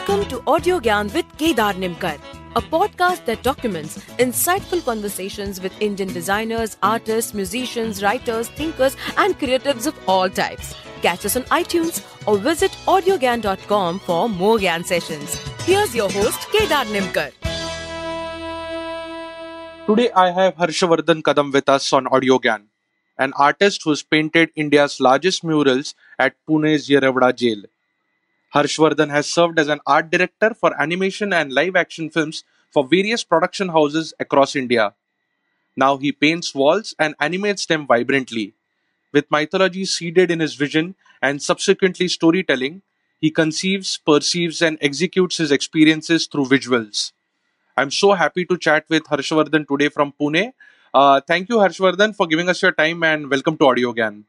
Welcome to Audio Gyan with Kedar Nimkar, a podcast that documents insightful conversations with Indian designers, artists, musicians, writers, thinkers, and creatives of all types. Catch us on iTunes or visit audiogyan.com for more Gyan sessions. Here's your host, Kedar Nimkar. Today I have Harshvardhan Kadam with us on Audio Gyan, an artist who's painted India's largest murals at Pune's Yerevada jail. Harshvardhan has served as an art director for animation and live action films for various production houses across India. Now he paints walls and animates them vibrantly. With mythology seeded in his vision and subsequently storytelling, he conceives, perceives, and executes his experiences through visuals. I'm so happy to chat with Harshvardhan today from Pune. Thank you, Harshvardhan, for giving us your time and welcome to Audio Gyan.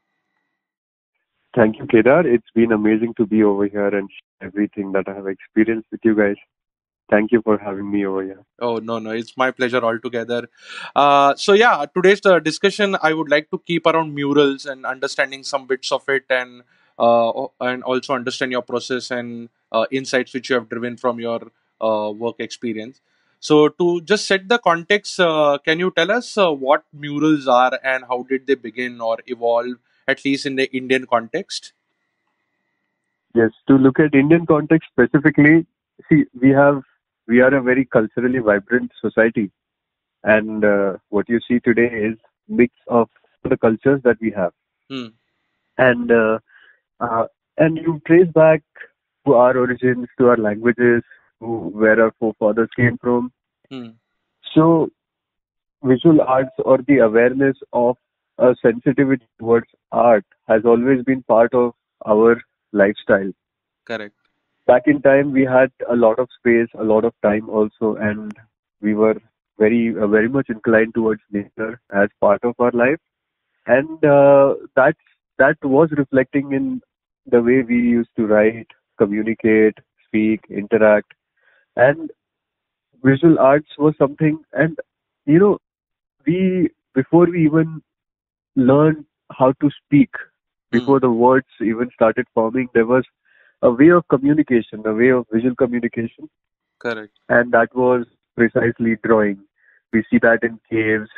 Thank you, Kedar. It's been amazing to be over here and share everything that I have experienced with you guys. Thank you for having me over here. Oh, no, it's my pleasure altogether. Today's discussion I would like to keep around murals and understanding some bits of it and also understand your process and insights which you have driven from your work experience. So to just set the context, can you tell us what murals are and how did they begin or evolve, at least in the Indian context? Yes, to look at Indian context specifically, see, we are a very culturally vibrant society, and what you see today is mix of the cultures that we have, and and you trace back to our origins, to our languages, to where our forefathers came from. So, visual arts or the awareness of a sensitivity towards art has always been part of our lifestyle. Correct. Back in time, we had a lot of space, a lot of time also, and we were very much inclined towards nature as part of our life, and that was reflecting in the way we used to write, communicate, speak, interact, and visual arts was something. And you know, we before we even learned how to speak, before the words even started forming, there was a way of communication, a way of visual communication. Correct. And that was precisely drawing. We see that in caves,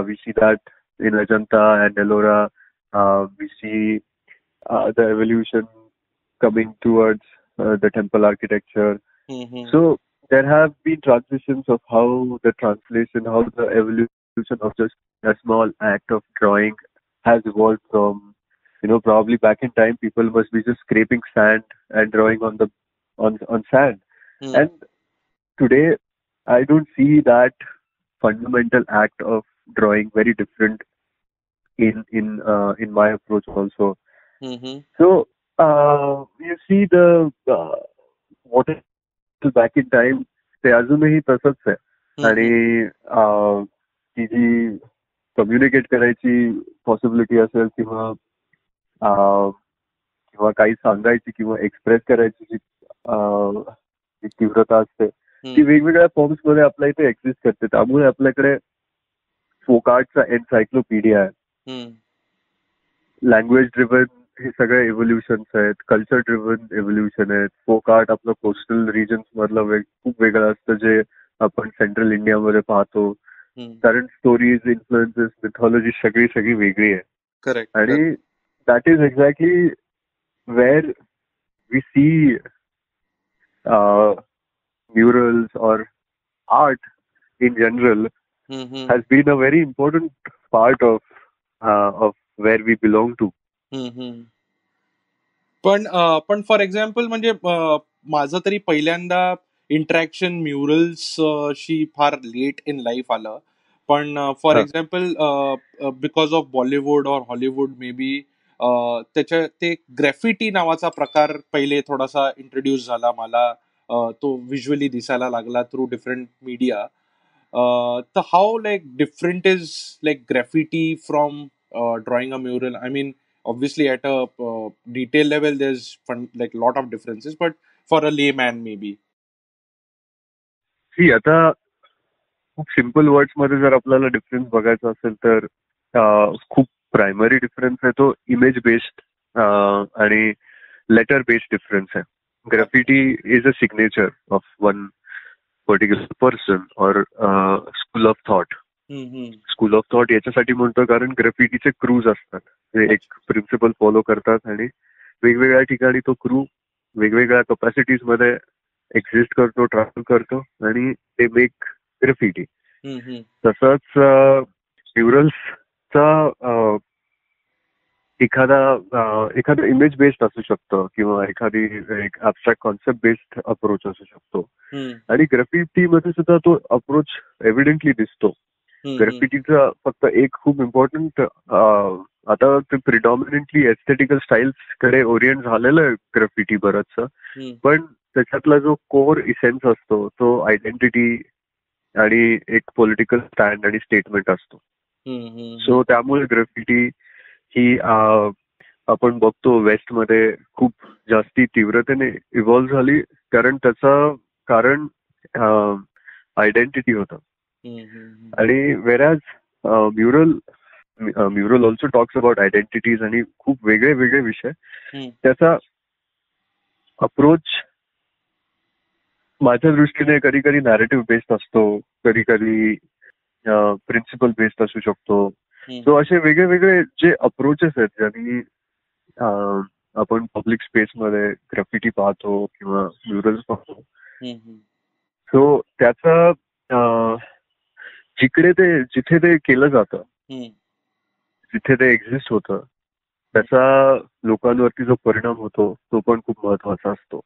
we see that in Ajanta and Ellora, we see the evolution coming towards the temple architecture. So there have been transitions of how the evolution of just a small act of drawing has evolved from, probably back in time, people must be just scraping sand and drawing on sand. And today, I don't see that fundamental act of drawing very different in my approach also. So you see the what is back in time, ते अजूनही तसंच आहे आणि ती जी communicate करायची possibility असेल किंवा काही सांगायची किंवा एक्सप्रेस करायची जी तीव्रता असते ती वेगवेगळ्या फॉर्म्स मध्ये आपल्या इथे एक्झिस्ट करते. त्यामुळे आपल्याकडे फोक आर्टचा एन्सायक्लोपीडिया आहे, लँग्वेज ड्रिव्हन हे सगळे इव्होल्युशन्स आहेत, कल्चर ड्रिव्हन इव्होल्युशन आहेत. फोक आर्ट आपलं कोस्टल रिजन्स मधलं खूप वेगळं असतं जे आपण सेंट्रल इंडियामध्ये पाहतो. करंट स्टोरीज, इन्फ्लुएन्सेस, मिथॉलॉजी सगळी वेगळी आहे. करेक्ट. आणि that is exactly where we see murals or art in general has been a very important part of where we belong to. पण फॉर एक्झाम्पल म्हणजे माझं तरी पहिल्यांदा इंटरॅक्शन म्युरल्स शी फार लेट इन लाईफ आलं. पण for example because of Bollywood और Hollywood may be ते ग्रॅफिटी नावाचा प्रकार पहिले थोडासा इंट्रोड्यूस झाला मला. तो व्हिज्युअली दिसायला लागला थ्रू डिफरंट मीडिया. तर how like different is like graffiti from drawing a mural? I mean obviously at a detail level there's like lot of differences, but for a layman maybe. See, आता खूप simple words मध्ये जर आपल्याला difference बघायचा असेल तर खूप primary difference आहे तो इमेज बेस्ड आणि लेटर बेस्ड डिफरन्स आहे. graffiti is a signature of one particular person or school of thought. School of thought याच्यासाठी म्हणतो कारण ग्राफिटीचे क्रूज असतात, जे एक प्रिन्सिपल फॉलो करतात आणि वेगवेगळ्या ठिकाणी तो क्रू वेगवेगळ्या कपॅसिटीज मध्ये एक्झिस्ट करतो, ट्रॅव्हल करतो आणि ते मेक ग्राफिटी. तसंच म्युरल्सचा एखादा इमेज बेस्ड असू शकतं किंवा एखादी एक ऍबस्ट्रॅक्ट कॉन्सेप्ट बेस्ड अप्रोच असू शकतो. आणि ग्राफिटी मध्ये सुद्धा तो अप्रोच एव्हिडेंटली दिसतो. ग्राफिटीचा फक्त एक खूप इम्पॉर्टंट, आता ते प्रिडॉमिनंटली एस्थेटिकल स्टाईल्स कडे ओरिएंट झालेलं आहे ग्राफिटी बरंचसं, पण त्याच्यातला जो कोर इसेन्स असतो तो आयडेंटिटी आणि एक पॉलिटिकल स्टँड आणि स्टेटमेंट असतो. सो त्यामुळे ग्राफिटी ही आपण बघतो वेस्टमध्ये खूप जास्ती तीव्रतेने इव्हॉल्व्ह झाली, कारण त्याचं कारण आयडेंटिटी होतं. आणि average mural also talks about identities आणि खूप वेगळे वेगळे विषय. त्याचा अप्रोच माझ्या दृष्टीने कधी कधी नॅरेटिव्ह बेस्ड असतो, कधी कधी प्रिन्सिपल बेस्ड असू शकतो. सो असे वेगळे वेगळे जे अप्रोचेस आहेत ज्यांनी आपण पब्लिक स्पेसमध्ये ग्राफिटी पाहतो किंवा म्युरल्स पाहतो. सो त्याचा जिथे ते केलं जातं, जिथे ते एक्झिस्ट होतं, त्याचा लोकांवरती जो परिणाम होतो तो पण खूप महत्वाचा असतो.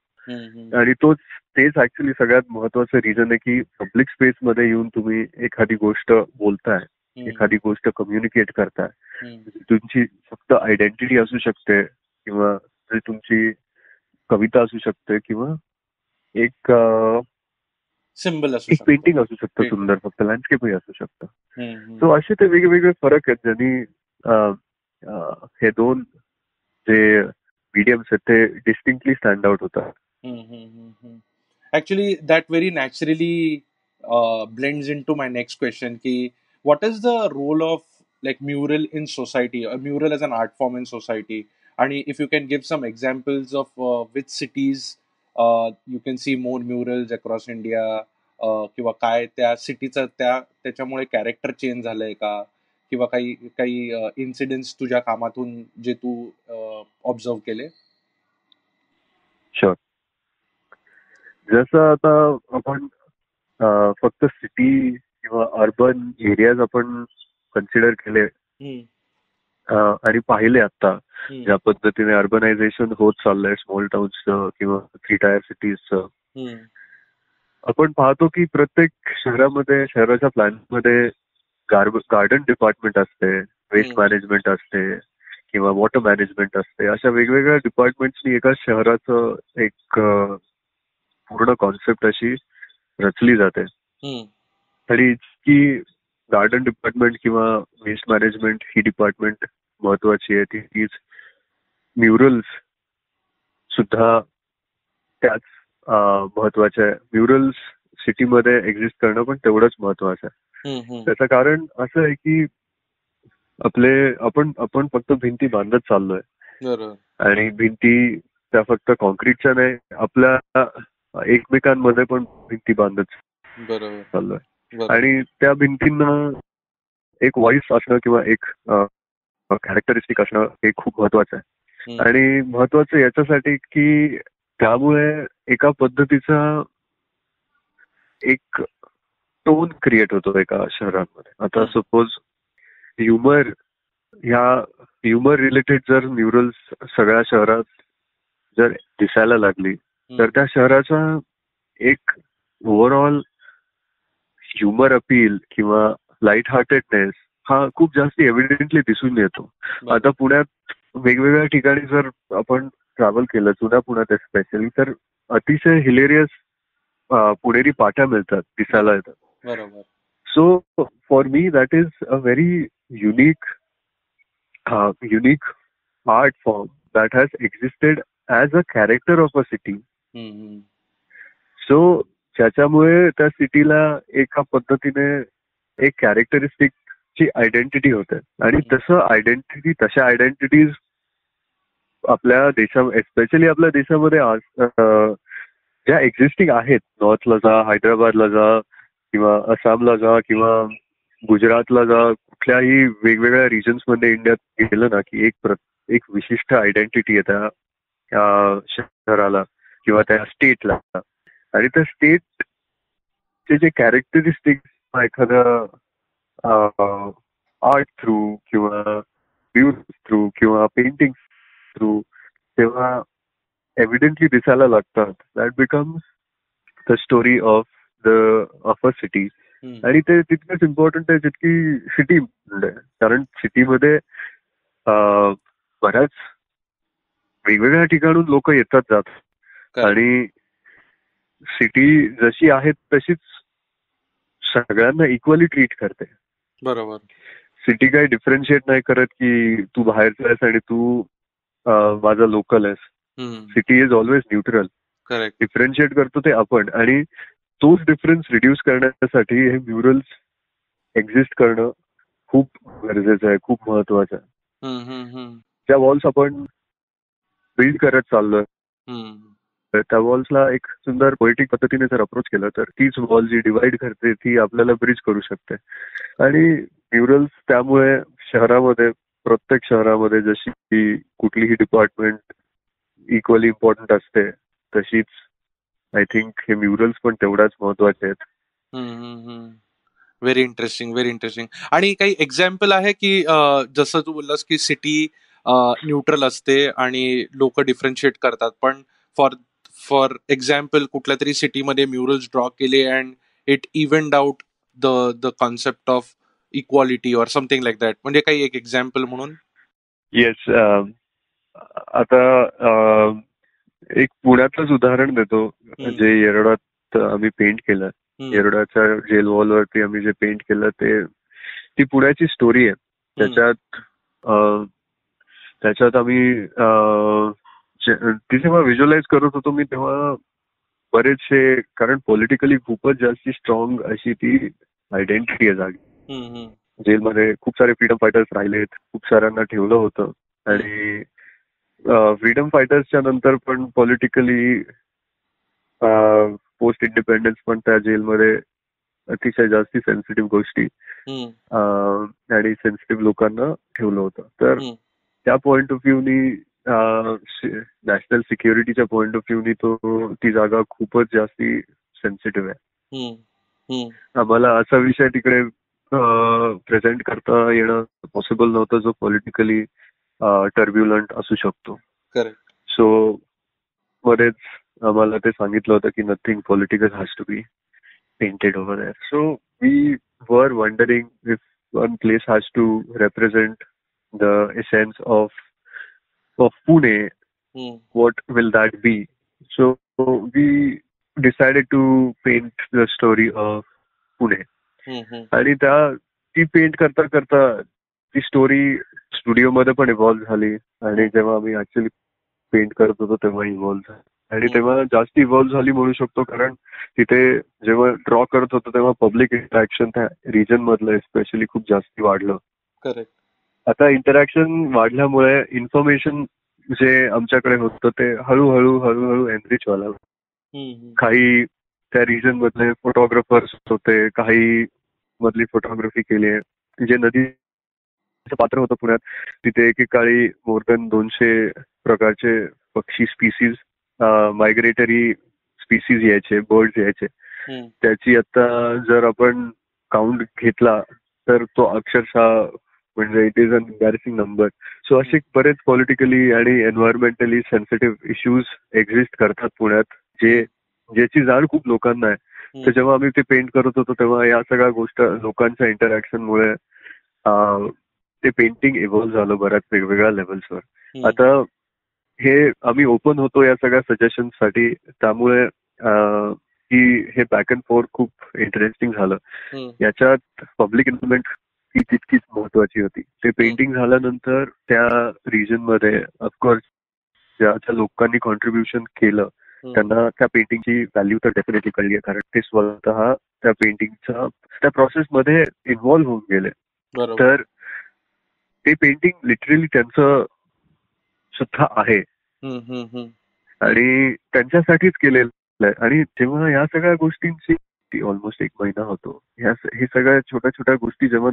आणि तेच ऍक्च्युली सगळ्यात महत्वाचं रिझन आहे की पब्लिक स्पेस मध्ये येऊन तुम्ही एखादी गोष्ट बोलताय, एखादी गोष्ट कम्युनिकेट करताय. तुमची फक्त आयडेंटिटी असू शकते किंवा तुमची कविता असू शकते किंवा एक सिम्बल एक पेंटिंग असू शकतं सुंदर, फक्त लँडस्केपही असू शकतं. सो असे ते वेगवेगळे फरक आहेत ज्यांनी हे दोन जे मीडियम्स आहेत ते डिस्टिंक्टली स्टँड आउट होतात. Actually, that very naturally blends into my next question. What is the role of like mural in society, or mural as an art form in society? And if you can give some examples of which cities you can see more murals across India, किंवा काय त्या सिटीचं त्याच्यामुळे character change झालंय का, किंवा काही incidents तुझ्या कामातून जे तू ऑब्झर्व केले? शुअर. जसं आता आपण फक्त सिटी किंवा अर्बन एरियाज आपण कन्सिडर केले आणि पाहिले आता ज्या पद्धतीने अर्बनायझेशन होत चाललंय स्मॉल टाउन्सचं किंवा 3 टायर सिटीजचं, आपण पाहतो की प्रत्येक शहरामध्ये, शहराच्या प्लॅनमध्ये गार्डन डिपार्टमेंट असते, वेस्ट मॅनेजमेंट असते किंवा वॉटर मॅनेजमेंट असते. अशा वेगवेगळ्या डिपार्टमेंट्सनी एका शहराचं एक पूर्ण कॉन्सेप्ट अशी रचली जाते. आणि की गार्डन डिपार्टमेंट किंवा वेस्ट मॅनेजमेंट ही डिपार्टमेंट महत्वाची आहे, तीच म्युरल्स सुद्धा त्याच महत्वाच्या आहे. म्युरल्स सिटीमध्ये एक्झिस्ट करणं पण तेवढंच महत्वाचं आहे. त्याचं कारण असं आहे की आपण फक्त भिंती बांधत चाललोय आणि भिंती त्या फक्त कॉन्क्रीटच्या नाही, आपल्या एकमेकांमध्ये पण भिंती बांधत चाललोय. आणि त्या भिंतींना एक व्हॉइस असणं किंवा एक कॅरेक्टरिस्टिक असणं हे खूप महत्वाचं आहे. आणि महत्वाचं याच्यासाठी की त्यामुळे एका पद्धतीचा एक टोन क्रिएट होतो एका शहरांमध्ये. आता सपोज ह्युमर रिलेटेड जर म्युरल्स सगळ्या शहरात जर दिसायला लागली तर त्या शहराचा एक ओव्हरऑल ह्युमर अपील किंवा लाईट हार्टेडनेस हा खूप जास्त एव्हिडेंटली दिसून येतो. आता पुण्यात वेगवेगळ्या ठिकाणी जर आपण ट्रॅव्हल केलं, जुन्या पुण्यात स्पेशली, तर अतिशय हिलेरियस पुणेरी पाट्या मिळतात, दिसायला येतात. So for me that is a very unique art form that has existed as a character of a city. So ज्याच्यामुळे त्या सिटीला एका पद्धतीने एक कॅरेक्टरिस्टिक ची आयडेंटिटी होते. आणि तशा आयडेंटिटीज आपल्या एस्पेशली आपल्या देशामध्ये ज्या एक्झिस्टिंग आहेत, नॉर्थला जा, हैदराबादला जा, किंवा आसामला जा, किंवा गुजरातला जा, कुठल्याही वेगवेगळ्या रिजन्स मध्ये इंडियात गेलं ना की एक विशिष्ट आयडेंटिटी आहे त्या शहराला किंवा त्या स्टेटला. आणि त्या स्टेटचे जे कॅरेक्टरिस्टिक्स एखाद्या आर्ट थ्रू किंवा म्युझिक थ्रू किंवा पेंटिंग थ्रू तेव्हा एव्हिडेंटली दिसायला लागतात. That becomes the story of a city. आणि ते तितकंच इम्पॉर्टंट आहे जितकी सिटी आहे. कारण सिटीमध्ये बऱ्याच वेगवेगळ्या ठिकाणून लोक येतात जातात, आणि सिटी जशी आहे तशीच सगळ्यांना इक्वली ट्रीट करते. बरोबर. सिटी काही डिफरन्शिएट नाही करत की तू बाहेरचा आहेस आणि तू माझा लोकल आहेस. City is always neutral. Differentiate करतो ते आपण, आणि तोच डिफरन्स रिड्यूस करण्यासाठी हे म्युरल्स एक्झिस्ट करणं खूप गरजेचं आहे, खूप महत्वाचं आहे. त्या वॉल्स आपण बिल्ड करत चाललोय, त्या वॉल्सला एक सुंदर पोएटिक पद्धतीने जर अप्रोच केलं तर तीच वॉल जी डिवाइड करते ती आपल्याला ब्रिज करू शकते. आणि म्युरल्स त्यामुळे शहरामध्ये, प्रत्येक शहरामध्ये जशी की कुठलीही डिपार्टमेंट इक्वली इम्पॉर्टंट असते, तशीच आय थिंक हे म्युरल्स पण तेवढ्याच महत्वाचे आहेत. Very interesting, very interesting. आणि काही एक्झाम्पल आहे की जसं तू बोललास की सिटी न्यूट्रल असते आणि लोक डिफरन्शिएट करतात, पण फॉर एक्झाम्पल कुठल्या तरी सिटीमध्ये म्युरल्स ड्रॉ केले and it evened out the concept of equality or something like that, म्हणजे काही एक एक्झाम्पल म्हणून? येस. आता एक पुण्यातलंच उदाहरण देतो, जे येरवड्यात आम्ही पेंट केलं. येरवड्याच्या जेल वॉल वरती आम्ही जे पेंट केलं ती पुण्याची स्टोरी आहे. त्याच्यात आम्ही ती जेव्हा व्हिज्युअलाइज करत होतो मी, तेव्हा बरेचसे, कारण पॉलिटिकली खूपच जास्ती स्ट्रॉंग अशी ती आयडेंटिटी आहे जागी. जेलमध्ये खूप सारे फ्रीडम फायटर्स राहिलेत, खूप साऱ्यांना ठेवलं होतं, आणि फ्रीडम फायटर्सच्या नंतर पण पॉलिटिकली पोस्ट इंडिपेंडन्स पण त्या जेलमध्ये अतिशय जास्ती सेन्सिटिव्ह गोष्टी आणि सेन्सिटिव्ह लोकांना ठेवलं होतं. तर त्या पॉइंट ऑफ व्ह्यूनी, नॅशनल सिक्युरिटीच्या पॉइंट ऑफ व्ह्यूनी ती जागा खूपच जास्ती सेन्सिटिव्ह आहे. आम्हाला असा विषय तिकडे प्रेझेंट करता येणं पॉसिबल नव्हतं जो पॉलिटिकली टर्ब्युलंट असू शकतो. सो बरेच आम्हाला ते सांगितलं होतं की nothing political has to be painted over there. So we were wondering if one place has to represent the essence of Pune, what will that be? So we decided to paint the story of Pune. आणि ती paint करता करता ती story studio मध्ये पण evolve झाली, आणि जेव्हा आम्ही ऍक्च्युअली पेंट करत होतो तेव्हा इव्हॉल्व्ह झाली. आणि तेव्हा जास्त इव्हॉल्व्ह झाली म्हणू शकतो, कारण तिथे जेव्हा ड्रॉ करत होतो तेव्हा पब्लिक इंटरॅक्शन त्या रिजन मधलं स्पेशली खूप जास्त वाढलं. आता इंटरॅक्शन वाढल्यामुळे इन्फॉर्मेशन जे आमच्याकडे होतं ते हळूहळू एनरिच व्हायला. काही त्या रिजन मधले फोटोग्राफर्स होते, काही मधली फोटोग्राफी केली आहे. जे नदीचं पात्र होतं पुण्यात, तिथे एकेकाळी मोर दॅन 200 प्रकारचे पक्षी स्पीसीज, मायग्रेटरी स्पीसीज यायचे, बर्ड्स यायचे. त्याची आता जर आपण काउंट घेतला तर तो अक्षरशः म्हणजे it is an embarrassing number. So असे बरेच पॉलिटिकली आणि एन्व्हायरमेंटली सेन्सिटिव्ह इश्यूज एक्झिस्ट करतात पुण्यात, ज्याची जाण खूप लोकांना आहे. तर जेव्हा आम्ही ते पेंट करत होतो तेव्हा या सगळ्या गोष्टी लोकांच्या इंटरॅक्शनमुळे ते पेंटिंग इव्हॉल्व्ह झालं बऱ्याच वेगवेगळ्या लेवल्सवर. आता हे आम्ही ओपन होतो या सगळ्या सजेशनसाठी, त्यामुळे हे बॅक अँड फोर्थ खूप इंटरेस्टिंग झालं. याच्यात पब्लिक इन्व्हॉल्वमेंट ही तितकीच महत्वाची होती. ते पेंटिंग झाल्यानंतर त्या रिजन मध्ये ऑफकोर्स ज्या लोकांनी कॉन्ट्रीब्युशन केलं त्यांना त्या पेंटिंगची व्हॅल्यू तर डेफिनेटली कळली आहे, कारण ते स्वतः त्या पेंटिंगच्या त्या प्रोसेसमध्ये इन्व्हॉल्व्ह होऊन गेले. तर ते पेंटिंग लिटरली त्यांचं सुद्धा आहे हम्म, हम्म, हम्म. आणि त्यांच्यासाठीच केलेलं आहे. आणि जेव्हा या सगळ्या गोष्टींची ऑलमोस्ट 1 महिना होतो, हे सगळ्या छोट्या छोट्या गोष्टी जेव्हा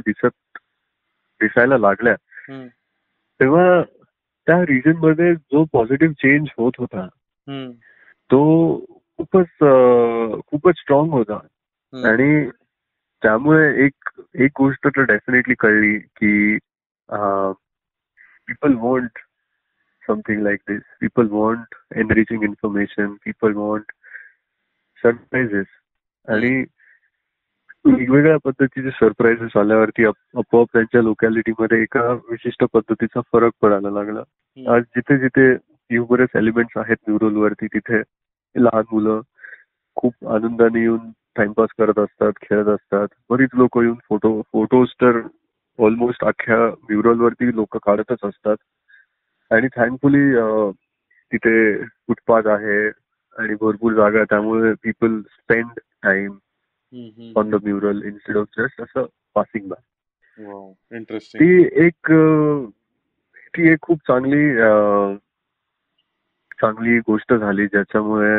दिसायला लागल्या, हम्म, तेव्हा त्या रिजन मध्ये जो पॉझिटिव्ह चेंज होत होता हम्म, तो खूपच स्ट्रॉंग होता. हम्म. आणि त्यामुळे एक गोष्ट तर डेफिनेटली कळली की people want something like this. People want enriching information. People want surprises. आणि वेगवेगळ्या पद्धतीचे सरप्राइजेस आल्यावरती आपोआप त्यांच्या लोकॅलिटीमध्ये एका विशिष्ट पद्धतीचा फरक पडायला लागला. आज जिथे जिथे ह्युमरस एलिमेंट्स आहेत म्युरलवरती, तिथे लहान मुलं खूप आनंदाने येऊन टाइमपास करत असतात, खेळत असतात. बरीच लोक येऊन फोटोज तर ऑलमोस्ट अख्ख्या म्युरलवरती लोक काढतच असतात. आणि थँकफुली तिथे फुटपाथ आहे आणि भरपूर जागा, त्यामुळे people spend time on the mural instead of just असं पासिंग बाय. इंटरेस्टिंग. ती एक खूप चांगली गोष्ट झाली, ज्याच्यामुळे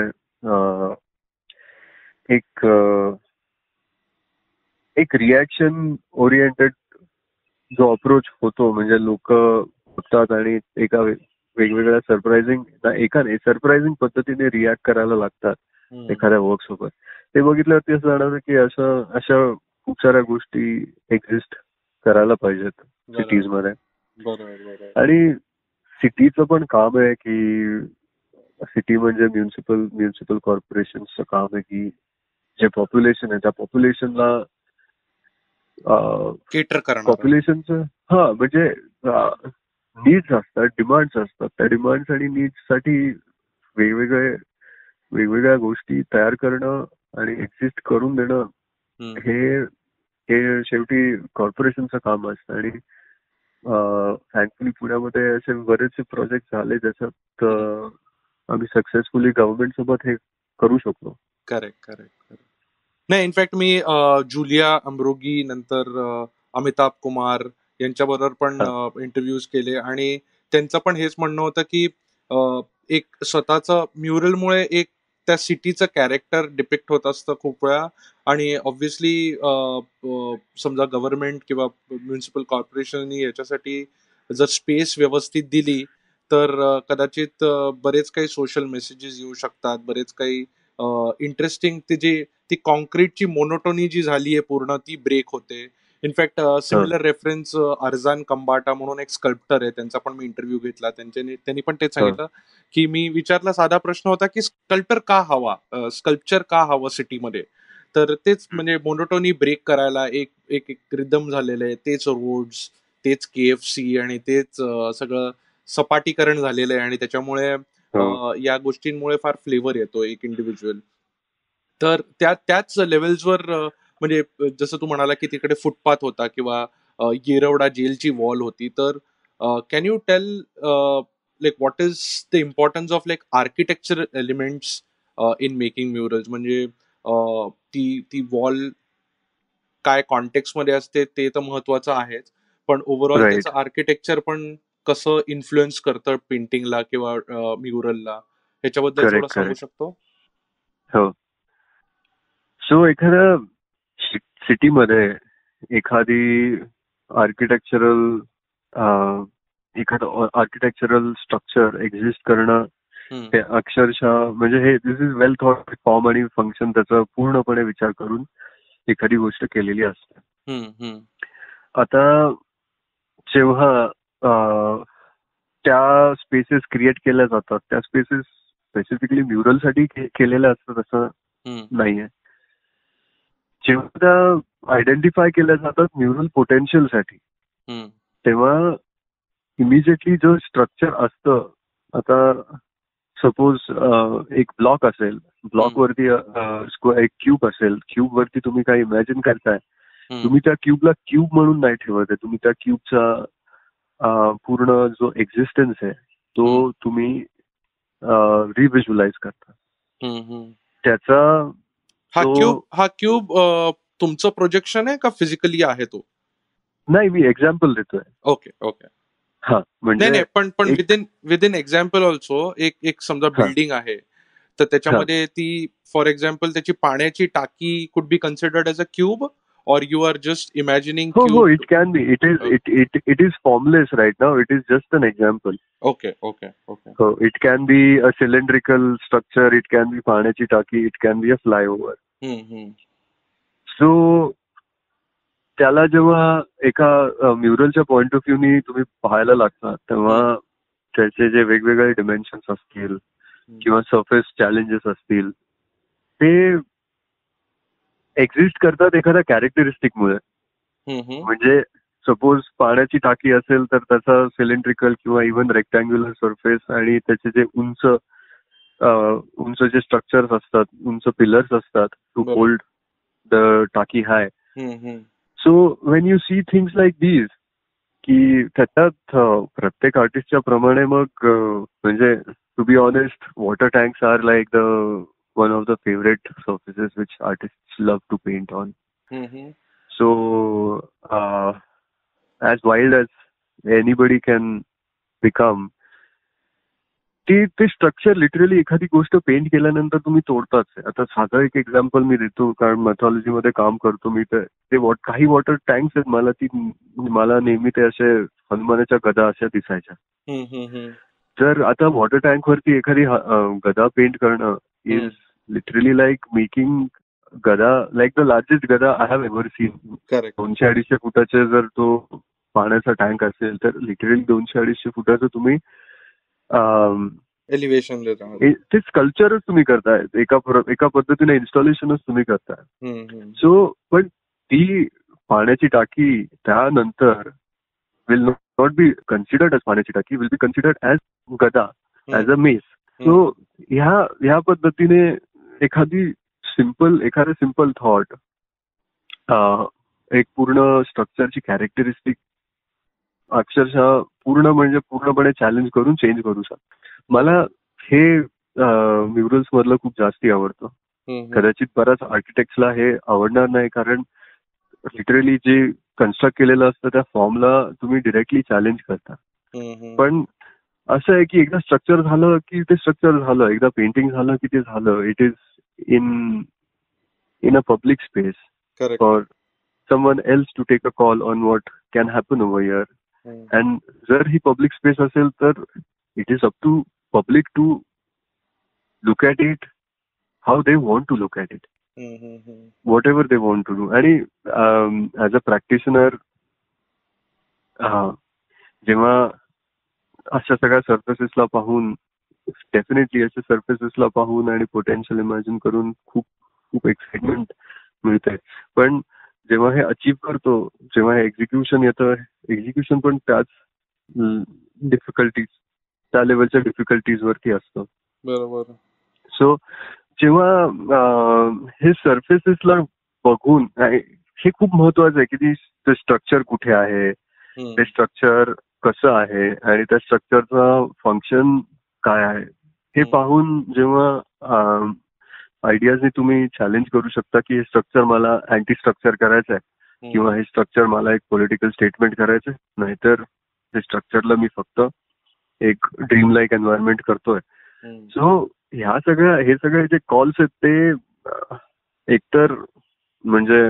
एक रिॲक्शन ओरिएंटेड जो अप्रोच होतो, म्हणजे लोक होतात आणि एका वेगवेगळ्या सरप्राइझिंग पद्धतीने रिॲक्ट करायला लागतात एखाद्या वर्क सोबत. ते बघितल्यावरती असं जाणवतं की अशा खूप साऱ्या गोष्टी एक्झिस्ट करायला पाहिजेत सिटीज मध्ये. आणि सिटीचं पण काम आहे की सिटी म्हणजे म्युन्सिपल कॉर्पोरेशनचं काम आहे की जे पॉप्युलेशन आहे त्या पॉप्युलेशनला केटर करणार. पॉप्युलेशनचं म्हणजे नीड्स असतात, डिमांड्स असतात. त्या डिमांड्स आणि नीड्स साठी वेगवेगळ्या गोष्टी तयार करणं आणि एक्झिस्ट करून देणं हे शेवटी कॉर्पोरेशनचं काम असतं. आणि थँकफुली पुण्यामध्ये असे बरेचसे प्रोजेक्ट झाले ज्याच्यात आम्ही सक्सेसफुली गव्हर्नमेंट सोबत हे करू शकलो. करेक्ट. नाही, इनफॅक्ट मी जुलिया अम्ब्रोगी, नंतर अमिताभ कुमार यांच्याबरोबर पण इंटरव्ह्यूज केले आणि त्यांचं पण हेच म्हणणं होतं की एक स्वतःचं म्युरलमुळे एक त्या सिटीचं कॅरेक्टर डिपिक्ट होत असतं खूप वेळा. आणि ऑब्व्हियसली समजा गव्हर्नमेंट किंवा म्युन्सिपल कॉर्पोरेशननी याच्यासाठी जर स्पेस व्यवस्थित दिली तर कदाचित बरेच काही सोशल मेसेजेस येऊ शकतात, बरेच काही इंटरेस्टिंग ती कॉन्क्रीटची मोनोटोनी जी झाली आहे पूर्ण ती ब्रेक होते. इनफॅक्ट सिमिलर रेफरन्स अर्जान कंबाटा म्हणून एक स्कल्प्टर आहे, त्यांचा पण मी इंटरव्ह्यू घेतला. त्यांनी पण तेच सांगितलं की मी विचारला, साधा प्रश्न होता की स्कल्प्चर का हवं सिटीमध्ये. तर तेच म्हणजे मोनोटोनी ब्रेक करायला एक रिदम झालेलं आहे. तेच रोड्स, तेच KFC आणि तेच सगळं सपाटीकरण झालेलं आहे आणि त्याच्यामुळे या गोष्टींमुळे फार फ्लेवर येतो एक इंडिव्हिज्युअल. तर त्याच लेवल्सवर म्हणजे जसं तू म्हणाला की तिकडे फुटपाथ होता किंवा येरवडा जेलची वॉल होती. तर can you tell like what is the importance of like architecture elements in making murals? म्हणजे ती वॉल काय कॉन्टेक्स्ट मध्ये असते ते तर महत्वाचं आहेच, पण ओव्हरऑल त्याचं आर्किटेक्चर पण कसं इन्फ्लुएन्स करतं पेंटिंगला किंवा म्युरलला, ह्याच्याबद्दल थोडं सांगू शकतो? हो. सो एखाद्या सिटीमध्ये एखादं आर्किटेक्चरल स्ट्रक्चर एक्झिस्ट करणं हे अक्षरशः म्हणजे हे दिस इज वेल थॉट फॉर्म आणि फंक्शन, त्याचा पूर्णपणे विचार करून एखादी गोष्ट केलेली असते. आता जेव्हा त्या स्पेसेस क्रिएट केल्या जातात, त्या स्पेसेस स्पेसिफिकली म्युरलसाठी केलेल्या असतात असं नाहीये. जेव्हा त्या आयडेंटिफाय केल्या जातात म्युरल पोटेन्शियलसाठी, तेव्हा इमिजिएटली जो स्ट्रक्चर असतं, आता सपोज एक ब्लॉक असेल, ब्लॉकवरती एक क्यूब असेल, क्यूब वरती तुम्ही काय इमॅजिन करताय, तुम्ही त्या क्यूबला क्यूब म्हणून नाही ठेवत आहे, तुम्ही त्या क्यूबचा पूर्ण जो एक्झिस्टन्स आहे तो तुम्ही रिव्हिज्युअलाइज करता. त्याचा हा क्यूब तुमचं प्रोजेक्शन आहे का फिजिकली आहे तो? नाही, मी एक्झाम्पल देतोय. ओके. हा नाही म्हणजे नाही, पण एक विदिन एक्झाम्पल ऑल्सो एक समजा हा बिल्डिंग आहे, तर हा त्याच्यामध्ये ती फॉर एक्झाम्पल त्याची पाण्याची टाकी could be considered as a cube, or you are just imagining हो हो, cube? It can be, it is formless right now, it is just an example. Okay, okay, okay. हो, it can be a cylindrical structure, it can be पाण्याची टाकी, it can be a flyover. Hmm. So त्याला जेव्हा एका म्युरलच्या point of व्ह्यूनी तुम्ही पाहायला लागता, तेव्हा त्याचे जे वेगवेगळे डिमेन्शन्स असतील किंवा सरफेस चॅलेंजेस असतील, ते एक्झिस्ट करतात एखाद्या कॅरेक्टरिस्टिकमुळे. Hmm. म्हणजे सपोज पाण्याची टाकी असेल तर त्याचा सिलेंड्रिकल किंवा इव्हन रेक्टँग्युलर सरफेस आणि त्याचे जे उंच जे स्ट्रक्चर्स असतात, उंच पिलर्स असतात टू होल्ड द टाकी high. Hmm. So when you see things like these, की त्याच्यात प्रत्येक आर्टिस्टच्या प्रमाणे मग म्हणजे to be honest, water tanks are like the one of the favourite surfaces which artist love to paint on. Hmm. So, as wild as anybody can become, ते structure literally एखादी गोष्ट पेंट केल्यानंतर तुम्ही तोडताच. आता साधं एक एक्झाम्पल मी देतो, कारण मॅथॉलॉजीमध्ये काम करतो मी, तर ते काही वॉटर टँक्स आहेत, मला नेहमी ते असे हनुमानाच्या गदा अशा दिसायच्या. Hmm. तर आता वॉटर टँक वरती एखादी गदा पेंट करणं इज लिटरली लाईक मेकिंग गदा लाईक द लार्जेस्ट गदा I have ever seen. Correct. 200-250 फुटाचे जर तो पाण्याचा टँक असेल तर लिटरली 200-250 फुटाचं तुम्ही Elevation देता. ते स्कल्पचरच तुम्ही करताय, एका पद्धतीने इन्स्टॉलेशनच तुम्ही करताय. सो पण ती पाण्याची टाकी त्यानंतर will not be considered as पाण्याची टाकी, विल बी कन्सिडर्ड एज गदा, एज अ मेस. सो ह्या पद्धतीने एखादं सिम्पल थॉट एक पूर्ण स्ट्रक्चरची कॅरेक्टरिस्टिक अक्षरशः पूर्णपणे चॅलेंज करून चेंज करू शकतो. मला हे म्युरल्स मधलं खूप जास्ती आवडतं. कदाचित बऱ्याच आर्किटेक्ट्सला हे आवडणार नाही, कारण लिटरली जे कन्स्ट्रक्ट केलेलं असतं त्या फॉर्मला तुम्ही डिरेक्टली चॅलेंज करता. पण असं आहे की एकदा स्ट्रक्चर झालं की ते स्ट्रक्चर झालं, एकदा पेंटिंग झालं की ते झालं. It is in a public space Correct. For someone else to take a call on what can happen over here. And जर ही पब्लिक स्पेस असेल तर it is up to public to look at it how they want to look at it, whatever they want to do. आणि as a practitioner जेव्हा अशा सगळ्या सर्फेसेसला पाहून, definitely अशा सर्फेसेसला पाहून आणि पोटेन्शियल इमॅजिन करून खूप खूप एक्साइटमेंट मिळते. पण जेव्हा हे अचीव्ह करतो, जेव्हा हे एक्झिक्युशन येतं, एक्झिक्युशन पण त्याच डिफिकल्टीज, त्या लेवलच्या डिफिकल्टीज वरती असतं. बरोबर. सो जेव्हा हे सर्फेसेसला बघून, हे खूप महत्वाचं आहे की ते स्ट्रक्चर कुठे आहे, ते स्ट्रक्चर कसं आहे आणि त्या स्ट्रक्चरचं फंक्शन काय आहे हे पाहून जेव्हा आयडियाजने तुम्ही चॅलेंज करू शकता की हे स्ट्रक्चर मला अँटी स्ट्रक्चर करायचं आहे किंवा हे स्ट्रक्चर मला एक पॉलिटिकल स्टेटमेंट करायचं आहे, नाहीतर हे स्ट्रक्चरला मी फक्त एक ड्रीम लाईक एन्व्हायरमेंट करतोय. सो हे सगळे जे कॉल्स आहेत ते एकतर म्हणजे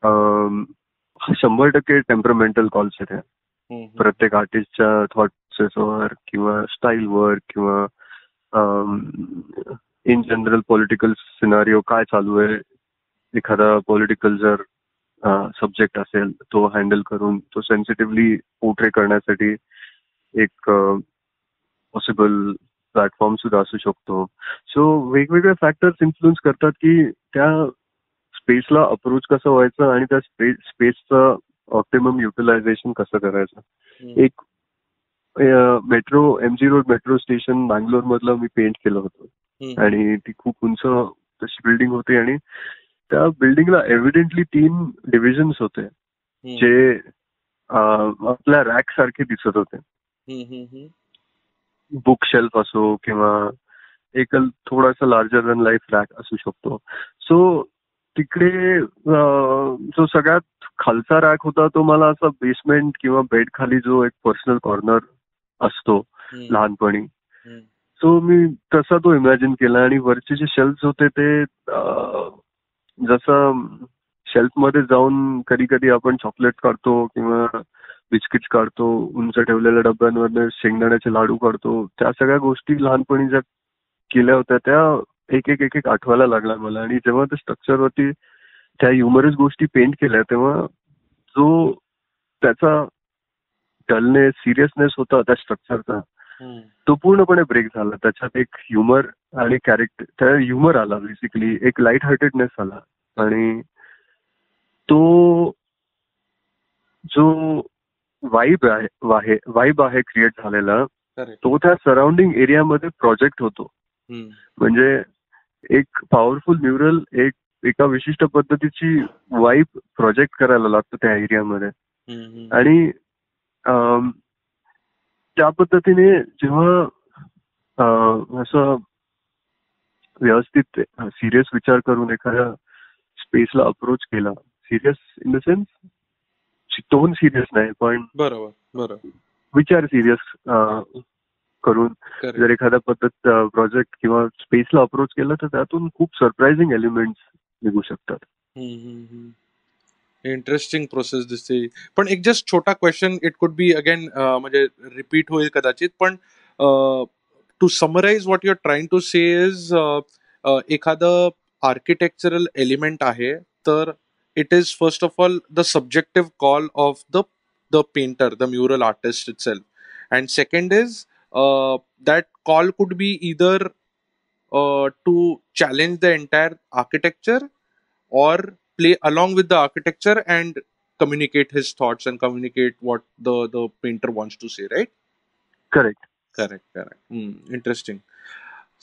100% टेम्परमेंटल कॉल्स आहेत. प्रत्येक आर्टिस्टच्या थॉट प्रोसेसवर किंवा स्टाईलवर किंवा इन जनरल पॉलिटिकल सिनारिओ काय चालू आहे, एखादा पॉलिटिकल जर सब्जेक्ट असेल तो हँडल करून तो सेन्सिटिव्हली पोर्ट्रे करण्यासाठी एक पॉसिबल प्लॅटफॉर्म सुद्धा असू शकतो. सो वेगवेगळे फॅक्टर्स इन्फ्लुएन्स करतात की त्या स्पेसला अप्रोच कसं व्हायचं आणि त्या स्पेसचं ऑप्टिमम युटिलायझेशन कसं करायचं. एक MG road metro station Bangalore मधलं मी पेंट केलं होतं आणि ती खूप उंच तशी बिल्डिंग होती आणि त्या बिल्डिंगला एव्हिडेंटली 3 डिव्हिजन्स होते जे आपल्या रॅक सारखे दिसत होते. बुक शेल्फ असो किंवा एक थोडासा लार्जर दॅन लाईफ रॅक असू शकतो. सो तिकडे जो सगळ्यात खालचा रॅक होता तो मला असा बेसमेंट किंवा बेड खाली जो एक पर्सनल कॉर्नर असतो लहानपणी, सो मी तसा तो इमॅजिन केला. आणि वरचे जे शेल्फ होते ते जसं शेल्फ मध्ये जाऊन कधी कधी आपण चॉकलेट काढतो किंवा बिस्किट्स काढतो, उंच ठेवलेल्या डब्यांवर शेंगदाण्याचे लाडू काढतो, त्या सगळ्या गोष्टी लहानपणी ज्या केल्या होत्या त्या एक एक एक एक आठवायला लागला मला. आणि जेव्हा त्या स्ट्रक्चरवरती त्या ह्युमरस गोष्टी पेंट केल्या तेव्हा जो त्याचा डलनेस, सिरियसनेस होता त्या स्ट्रक्चरचा, तो पूर्णपणे ब्रेक झाला. त्याच्यात एक ह्युमर आणि कॅरेक्टर, त्या ह्युमर आला, बेसिकली एक लाईट हार्टेडनेस आला. आणि तो जो वाईब आहे क्रिएट झालेला, तो त्या सराउंडिंग एरियामध्ये प्रोजेक्ट होतो. म्हणजे एक पॉवरफुल म्युरल एका विशिष्ट पद्धतीची वाईब प्रोजेक्ट करायला लागतो त्या एरियामध्ये. आणि त्या पद्धतीने जेव्हा असं व्यवस्थित सिरियस विचार करून एखाद्या स्पेसला अप्रोच केला, serious in the sense tone serious नाही पण बरोबर विचार सिरियस करून जर एखाद्या पद्धत प्रोजेक्ट किंवा स्पेसला अप्रोच केला तर त्यातून खूप सरप्राइझिंग एलिमेंट्स निघू शकतात. इंटरेस्टिंग प्रोसेस दिसते. पण एक जस्ट छोटा question, it could be again म्हणजे रिपीट होईल कदाचित, पण to summarise what you are trying to say is एखादं आर्किटेक्चरल एलिमेंट आहे तर it is first of all the subjective call of the painter, the mural artist itself, and second is that call could be either to challenge the entire architecture or play along with the architecture and communicate his thoughts and communicate what the painter wants to say, right? Correct. Interesting.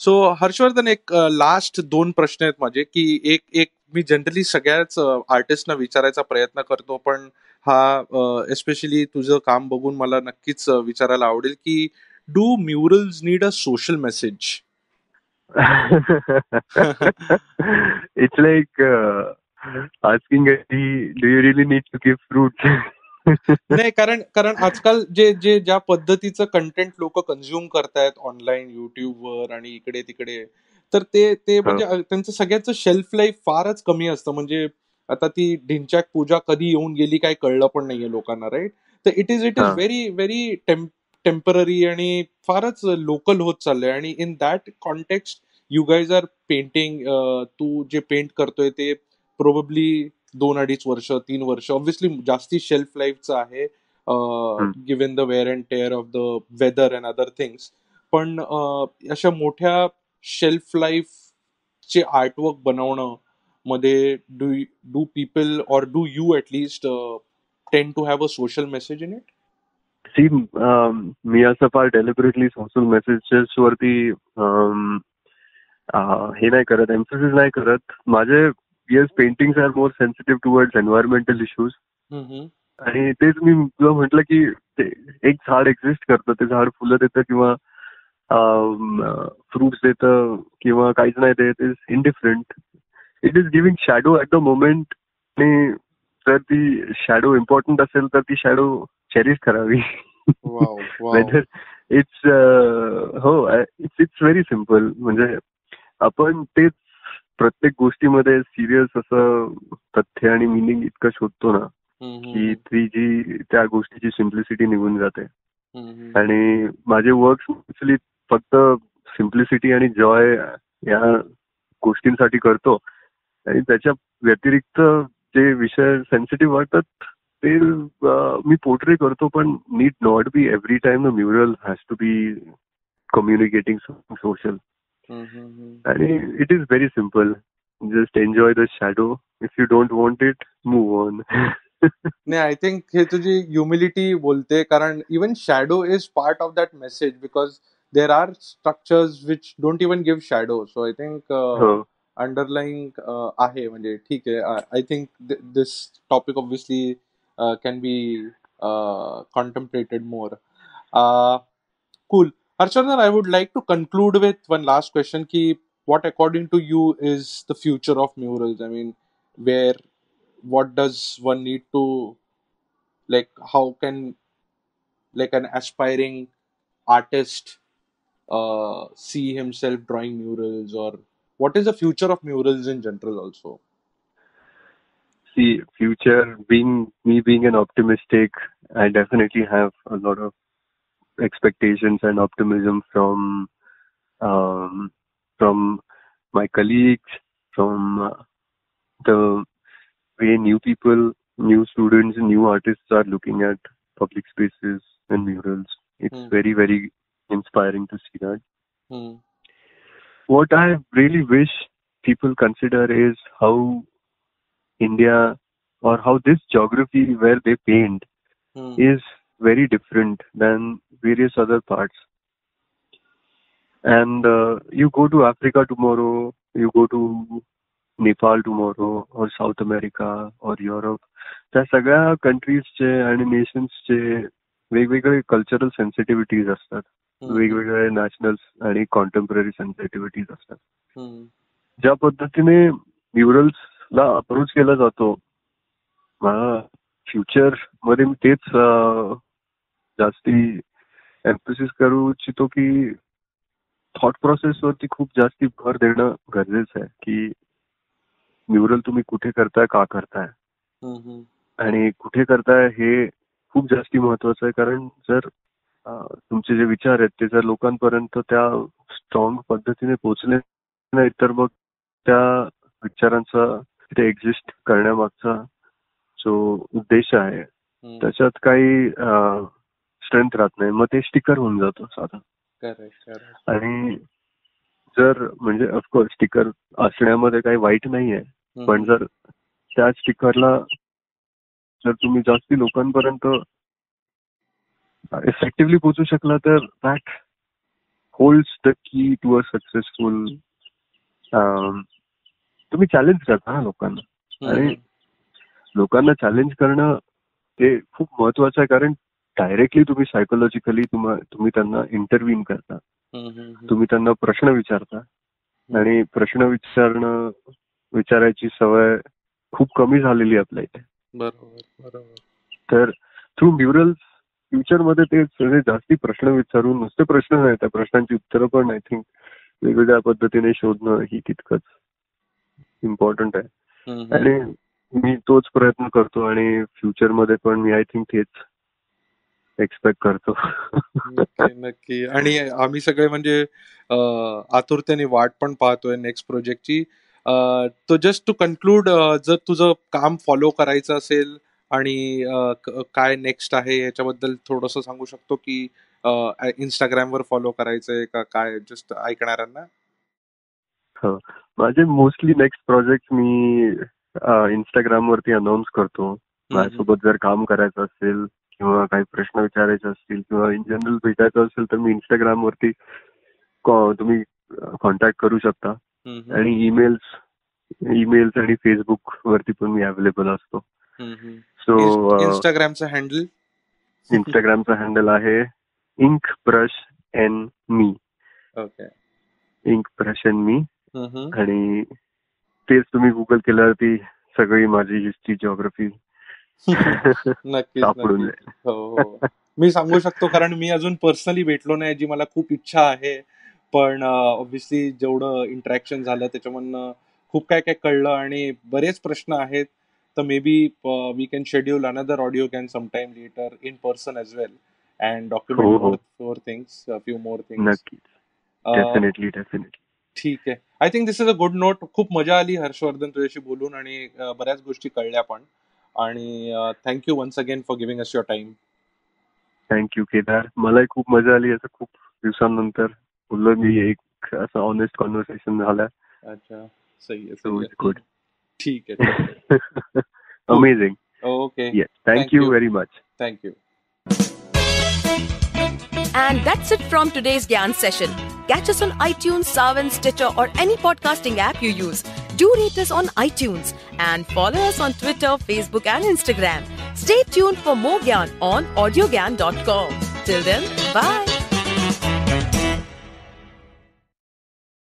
So Harshvardhan, एक last 2 प्रश्न आहेत माझे, की एक मी generally सगळ्याच आर्टिस्टना विचारायचा प्रयत्न करतो, पण हा एस्पेशली तुझं काम बघून मला नक्कीच विचारायला आवडेल की do murals need a social message? It's like asking do you really need to give fruits? नाही, कारण आजकाल जे ज्या पद्धतीचं कंटेंट लोक कन्झ्युम करतायत ऑनलाईन, युट्यूबवर आणि इकडे तिकडे, तर ते म्हणजे त्यांचं सगळ्याचं शेल्फ लाईफ फारच कमी असतं. म्हणजे आता ती ढिंच्याक पूजा कधी येऊन गेली काय कळलं पण नाहीये लोकांना, राईट? तर it is very very temporary आणि फारच लोकल होत चाललंय. आणि in that context you guys are painting, तू जे पेंट करतोय ते प्रोबेबली 2-2.5 वर्ष, 3 वर्ष, ऑब्व्हियसली जास्ती शेल्फ लाईफचं आहे, given the wear and tear of the weather and other things. पण अशा मोठ्या शेल्फ लाईफ चे आर्टवर्क बनवणं मध्ये do people or do you at least tend to have a social message in it? See, मी असं फार डेलिबरेटली सोशल मेसेजेस वरती हे नाही करत, एम्फसिस नाही करत. माझे paintings are more sensitive towards environmental issues. आणि तेच मी तुला म्हटलं की एक झाड एक्झिस्ट करतं, ते झाड फुलं देतं किंवा फ्रुट्स देतं किंवा काहीच नाही देत, is indifferent. It is giving shadow at the moment. आणि जर ती शॅडो इम्पॉर्टंट असेल तर ती शॅडो चेरिश करावी. Whether it's it's very simple. म्हणजे आपण तेच प्रत्येक गोष्टीमध्ये सिरियस असं तथ्य आणि मिनिंग इतकं शोधतो ना की ती त्या गोष्टीची सिम्प्लिसिटी निघून जाते. आणि माझे वर्क्स फक्त सिम्प्लिसिटी आणि जॉय या गोष्टींसाठी करतो. आणि त्याच्या व्यतिरिक्त जे विषय सेन्सिटिव्ह वाटतात ते मी पोर्ट्रे करतो, पण need not be every time the mural has to be communicating social. And it is very simple. Just enjoy the shadow. If you don't want it, move on. नाही, आय थिंक हे तुझी humility बोलते, कारण even shadow is part of that message, because there are structures which don't even give shadow. So I think underlying आहे. म्हणजे ठीक आहे, I think this topic obviously can be contemplated more. Cool. Harshvardhan, I would like to conclude with one last question. What according to you is the future of murals? I mean, where what does one need to, like, how can, like, an aspiring artist see himself drawing murals, or what is the future of murals in general also? See, future, being an optimistic, I definitely have a lot of expectations and optimism from my colleagues, from the way new people, new students, new artists are looking at public spaces and murals. It's very, very inspiring to see that. What I really wish people consider is how India, or how this geography where they paint is very different than various other parts. And you go to Africa tomorrow, you go to Nepal tomorrow, or South America or Europe, त्या सगळ्या कंट्रीजचे आणि नेशन्सचे वेगवेगळे cultural सेन्सिटिव्हिटीज असतात, वेगवेगळे national आणि contemporary सेन्सिटिव्हिटीज असतात. ज्या पद्धतीने म्युरल्सला अप्रोच केला जातो, फ्युचर मध्ये मी तेच जास्ती एम्फसिस करू इच्छितो की थॉट प्रोसेस वरती खूप जास्ती भर देणं गरजेचं आहे. की म्युरल तुम्ही कुठे करताय, का करताय आणि कुठे करताय हे खूप जास्ती महत्वाचं आहे. कारण जर तुमचे जे विचार आहेत ते जर लोकांपर्यंत त्या स्ट्रॉंग पद्धतीने पोहोचले नाही, तर मग त्या विचारांचा तिथे एक्झिस्ट करण्यामागचा जो उद्देश आहे त्याच्यात काही स्ट्रेंथ राहत नाही, मग ते स्टिकर होऊन जातो साधा. आणि जर म्हणजे ऑफकोर्स स्टिकर असण्यामध्ये काही वाईट नाहीये, पण जर त्या स्टिकरला जर तुम्ही जास्ती लोकांपर्यंत इफेक्टिव्हली पोहोचू शकला तर that holds the key to a successful. तुम्ही चॅलेंज करता ना लोकांना, आणि लोकांना चॅलेंज करणं ते खूप महत्वाचं आहे. कारण डायरेक्टली तुम्ही सायकोलॉजिकली तुम्ही त्यांना इंटरव्ह्यून करता, तुम्ही त्यांना प्रश्न विचारता, आणि प्रश्न विचारायची सवय खूप कमी झालेली आपल्या इथे. बरोबर. तर थ्रू म्युरल्स फ्युचरमध्ये ते सगळे जास्ती प्रश्न विचारून, नुसते प्रश्न नाही, त्या प्रश्नांची उत्तरं पण आय थिंक वेगवेगळ्या पद्धतीने शोधणं ही तितकंच इम्पॉर्टंट आहे. आणि मी तोच प्रयत्न करतो, आणि फ्युचरमध्ये पण मी आय थिंक तेच एक्सपेक्ट करतो. नक्की. आणि आम्ही सगळे म्हणजे आतुरतेने वाट पण पाहतोय नेक्स्ट प्रोजेक्टची. तो जस्ट टू कन्क्लूड, जर तुझं काम फॉलो करायचं असेल आणि काय नेक्स्ट आहे याच्याबद्दल थोडंसं सांगू शकतो की इंस्टाग्रामवर फॉलो करायचंय का काय, जस्ट ऐकणाऱ्यांना? माझे मोस्टली नेक्स्ट प्रोजेक्ट मी इंस्टाग्राम वरती अनाऊन्स करतो. माझ्यासोबत जर काम करायचं असेल किंवा काही प्रश्न विचारायचे असतील किंवा इन जनरल भेटायचं असेल तर मी इंस्टाग्राम वरती तुम्ही कॉन्टॅक्ट करू शकता. आणि ईमेल्स आणि फेसबुक वरती पण मी अवेलेबल असतो. सो इंस्टाग्रामचा हँडल आहे इंक ब्रश एन मी. इंक ब्रश एन मी. आणि तेच तुम्ही गुगल केल्यावरती सगळी माझी हिस्ट्री, जिओग्राफी नक्की. हो, मी सांगू शकतो, कारण मी अजून पर्सनली भेटलो नाही, जी मला खूप इच्छा आहे. पण ऑब्व्हियसली जेवढं इंटरॅक्शन झालं त्याच्यामधनं खूप काय काय कळलं, आणि बरेच प्रश्न आहेत. तर maybe we can schedule another audio can sometime later in person as well and document more things, few more things. Definitely. ठीक आहे. I think this is a good note. खूप मजा आली हर्षवर्धन तुझ्याशी बोलून, आणि बऱ्याच गोष्टी कळल्या पण. आणि thank you once again for giving us your time. Thank you Kedar, मलाही खूप मजा आली. असं खूप दिवसांनंतर बोललो मी, एक असं ऑनेस्ट कॉन्व्हर्सेशन झालं. अच्छा, सही आहे. गुड. ठीक आहे. Amazing. Okay. Yes, thank you very much. Thank you. And that's it from today's Gyan session. Catch us on iTunes, Saavn, Stitcher, or any podcasting app you use. Do rate us on iTunes and follow us on Twitter, Facebook, and Instagram. Stay tuned for more Gyan on audiogyan.com. Till then, bye.